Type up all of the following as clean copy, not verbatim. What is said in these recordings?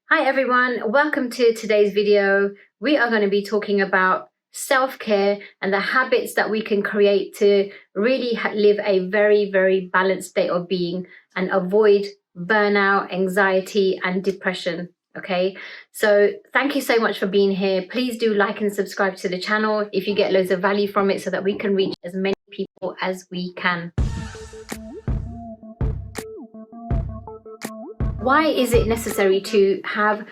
Hi everyone, welcome to today's video. We are going to be talking about self-care and the habits that we can create to really live a very balanced state of being and avoid burnout, anxiety and depression. Okay, so thank you so much for being here. Please do like and subscribe to the channel if you get loads of value from it so that we can reach as many people as we can. Why is it necessary to have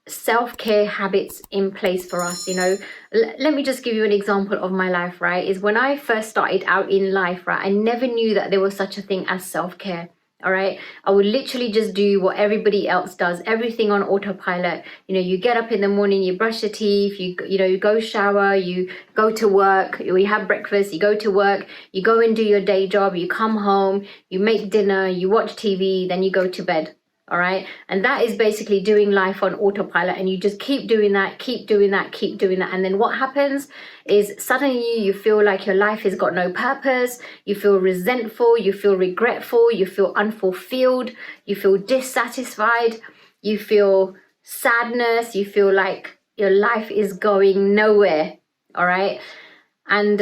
self-care habits in place for us? Let me just give you an example of my life, right? Is when I first started out in life, right, I never knew that there was such a thing as self-care. All right, I would literally just do what everybody else does, everything on autopilot. You get up in the morning, you brush your teeth, you go shower, you go to work, you have breakfast, you go to work, you go and do your day job, you come home, you make dinner, you watch TV, then you go to bed. All right, and that is basically doing life on autopilot, and you just keep doing that, and then what happens is suddenly you feel like your life has got no purpose, you feel resentful, you feel regretful, you feel unfulfilled, you feel dissatisfied, you feel sadness, you feel like your life is going nowhere. All right, and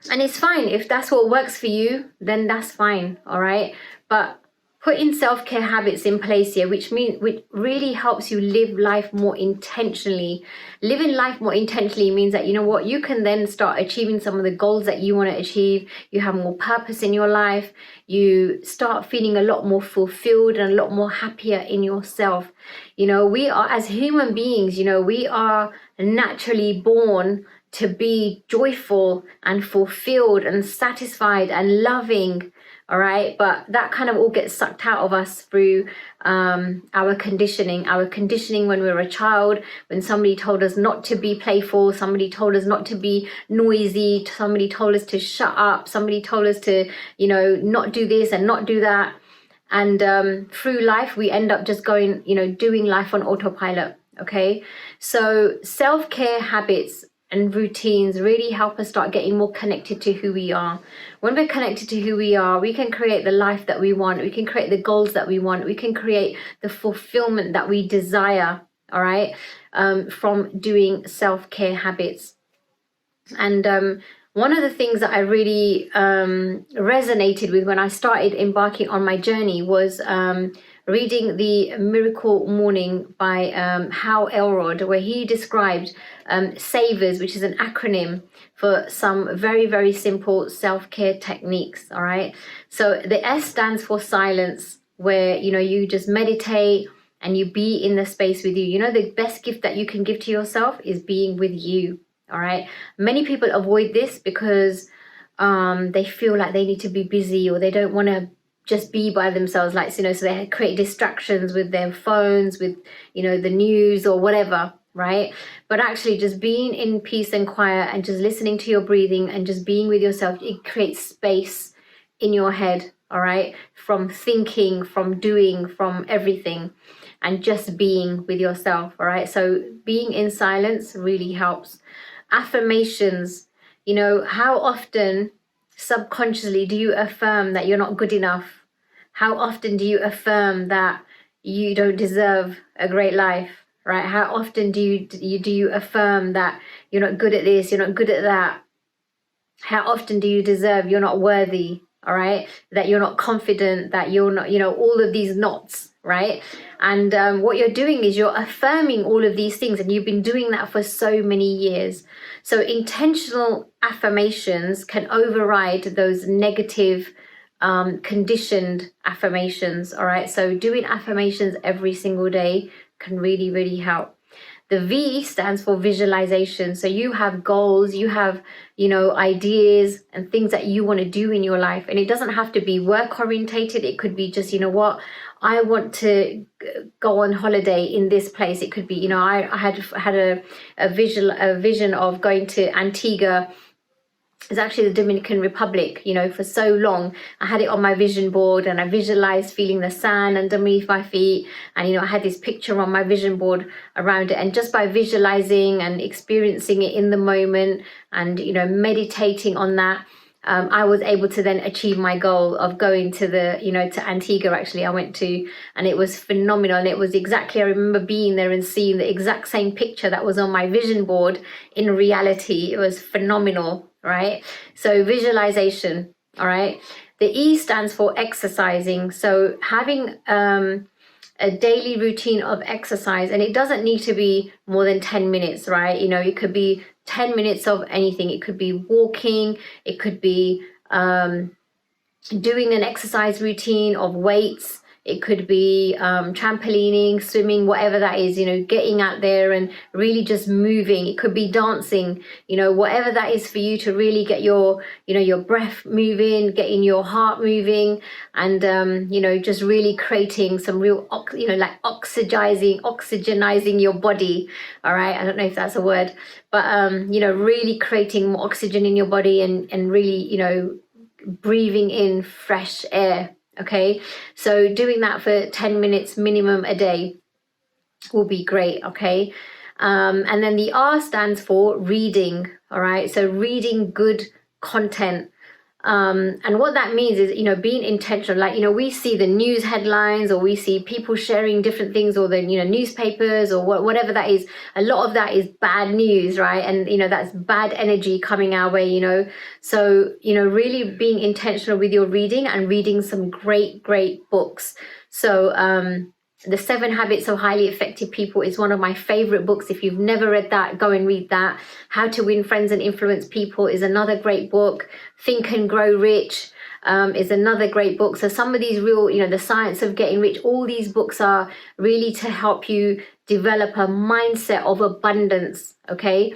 it's fine if that's what works for you, then that's fine. All right, but putting self-care habits in place here, which really helps you live life more intentionally. Living life more intentionally means that, you can then start achieving some of the goals that you want to achieve. You have more purpose in your life. You start feeling a lot more fulfilled and a lot more happier in yourself. We are, as human beings, we are naturally born to be joyful and fulfilled and satisfied and loving. All right, but that kind of all gets sucked out of us through our conditioning when we were a child, when somebody told us not to be playful, somebody told us not to be noisy, somebody told us to shut up, somebody told us to, not do this and not do that. And through life, we end up just going, doing life on autopilot. Okay, so self-care habits and routines really help us start getting more connected to who we are. When we're connected to who we are, we can create the life that we want. We can create the goals that we want. We can create the fulfillment that we desire, all right, from doing self-care habits. And one of the things that I really resonated with when I started embarking on my journey was reading The Miracle Morning by Hal Elrod, where he described SAVERS, which is an acronym for some very simple self-care techniques. All right, so the S stands for silence, where you just meditate and you be in the space with you. The best gift that you can give to yourself is being with you. All right, many people avoid this because they feel like they need to be busy, or they don't want to just be by themselves, like, so they create distractions with their phones, with the news or whatever, right? But actually just being in peace and quiet and just listening to your breathing and just being with yourself, it creates space in your head, all right, from thinking, from doing, from everything, and just being with yourself. All right, so being in silence really helps. Affirmations, how often subconsciously do you affirm that you're not good enough? How often do you affirm that you don't deserve a great life, right? How often do you affirm that you're not good at this, you're not good at that? How often do you deserve, you're not worthy, all right? That you're not confident, that you're not, all of these nots, right? And what you're doing is you're affirming all of these things, and you've been doing that for so many years. So intentional affirmations can override those negative conditioned affirmations. All right, so doing affirmations every single day can really help. The V stands for visualization. So you have goals, you have, ideas and things that you want to do in your life. And it doesn't have to be work orientated. It could be just, I want to go on holiday in this place. It could be, I had a vision of going to Antigua. It's actually the Dominican Republic, for so long. I had it on my vision board, and I visualized feeling the sand underneath my feet. And, I had this picture on my vision board around it. And just by visualizing and experiencing it in the moment and, meditating on that, I was able to then achieve my goal of going to to Antigua. Actually, I went to, and it was phenomenal. And it was exactly, I remember being there and seeing the exact same picture that was on my vision board in reality. It was phenomenal, right? So visualization, all right? The E stands for exercising. So having a daily routine of exercise, and it doesn't need to be more than 10 minutes, right? It could be 10 minutes of anything. It could be walking, it could be doing an exercise routine of weights, it could be trampolining, swimming, whatever that is, getting out there and really just moving. It could be dancing, whatever that is for you, to really get your breath moving, getting your heart moving, and just really creating some real like oxygenizing your body. All right, I don't know if that's a word, but really creating more oxygen in your body, and really breathing in fresh air. Okay, so doing that for 10 minutes minimum a day will be great. Okay, and then the R stands for reading. All right, so reading good content. And what that means is, being intentional. Like, we see the news headlines, or we see people sharing different things, or the, newspapers, or whatever that is. A lot of that is bad news, right? And, that's bad energy coming our way, So, really being intentional with your reading, and reading some great books. So, The 7 Habits of Highly Effective People is one of my favorite books. If you've never read that, go and read that. How to Win Friends and Influence People is another great book. Think and Grow Rich is another great book. So some of these real, The Science of Getting Rich, all these books are really to help you develop a mindset of abundance, okay?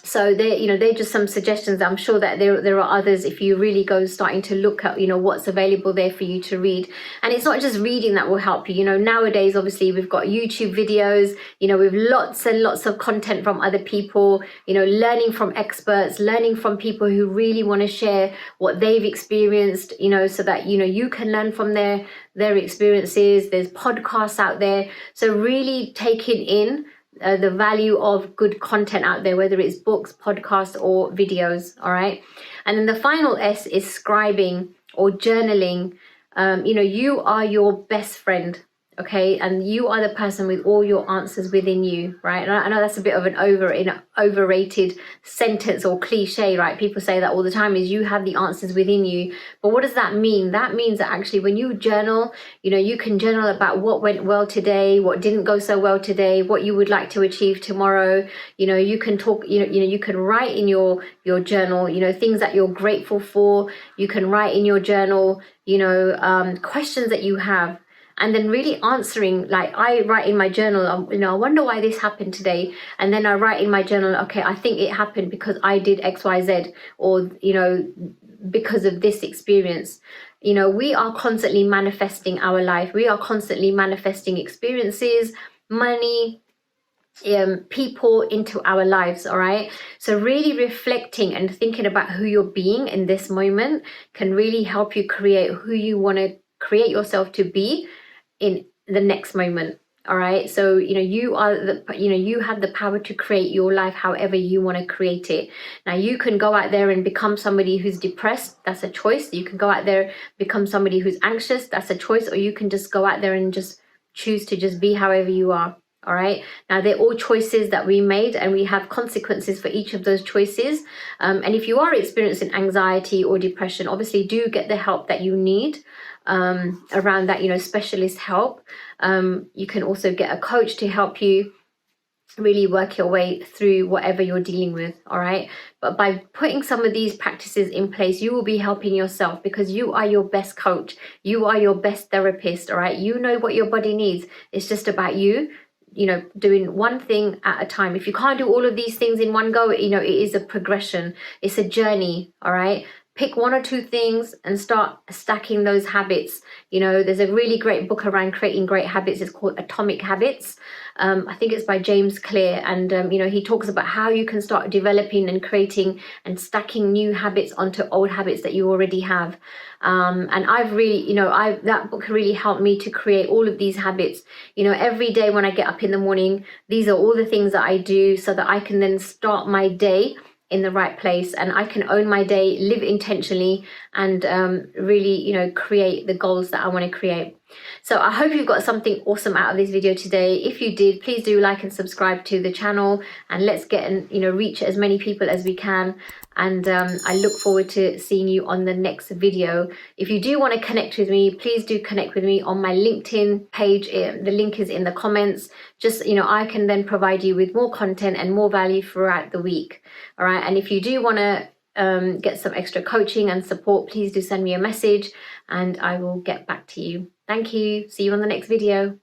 So they're just some suggestions. I'm sure that there are others if you really go starting to look at what's available there for you to read. And it's not just reading that will help you. Nowadays obviously we've got YouTube videos, with lots and lots of content from other people, learning from experts, learning from people who really want to share what they've experienced, so that you can learn from their experiences. There's podcasts out there. So really taking in the value of good content out there, whether it's books, podcasts, or videos. All right. And then the final S is scribing or journaling. You are your best friend. Okay, and you are the person with all your answers within you, right? And I know that's a bit of an overrated sentence or cliche, right? People say that all the time, is you have the answers within you. But what does that mean? That means that actually when you journal, you can journal about what went well today, what didn't go so well today, what you would like to achieve tomorrow. You can talk, you can write in your journal, things that you're grateful for. You can write in your journal, questions that you have. And then really answering, like I write in my journal, I wonder why this happened today. And then I write in my journal, okay, I think it happened because I did X, Y, Z, or, because of this experience. We are constantly manifesting our life. We are constantly manifesting experiences, money, people into our lives. All right. So really reflecting and thinking about who you're being in this moment can really help you create who you want to create yourself to be in the next moment. All right, so you are you have the power to create your life however you want to create it. Now you can go out there and become somebody who's depressed. That's a choice. You can go out there, become somebody who's anxious. That's a choice. Or you can just go out there and just choose to just be however you are. All right, now they're all choices that we made, and we have consequences for each of those choices. And if you are experiencing anxiety or depression, obviously do get the help that you need around that, specialist help. You can also get a coach to help you really work your way through whatever you're dealing with. All right, but by putting some of these practices in place, you will be helping yourself, because you are your best coach. You are your best therapist. All right, you know what your body needs. It's just about you doing one thing at a time. If you can't do all of these things in one go, it is a progression. It's a journey. All right, pick 1 or 2 things and start stacking those habits. There's a really great book around creating great habits. It's called Atomic Habits. I think it's by James Clear. And, he talks about how you can start developing and creating and stacking new habits onto old habits that you already have. And I've really, that book really helped me to create all of these habits. Every day when I get up in the morning, these are all the things that I do so that I can then start my day in the right place, and I can own my day, live intentionally, and really, you know, create the goals that I want to create. So I hope you've got something awesome out of this video today. If you did, please do like and subscribe to the channel, and let's get and, you know, reach as many people as we can. And I look forward to seeing you on the next video. If you do want to connect with me, please do connect with me on my LinkedIn page. The link is in the comments. Just, you know, I can then provide you with more content and more value throughout the week. All right. And if you do want to get some extra coaching and support, please do send me a message and I will get back to you. Thank you. See you on the next video.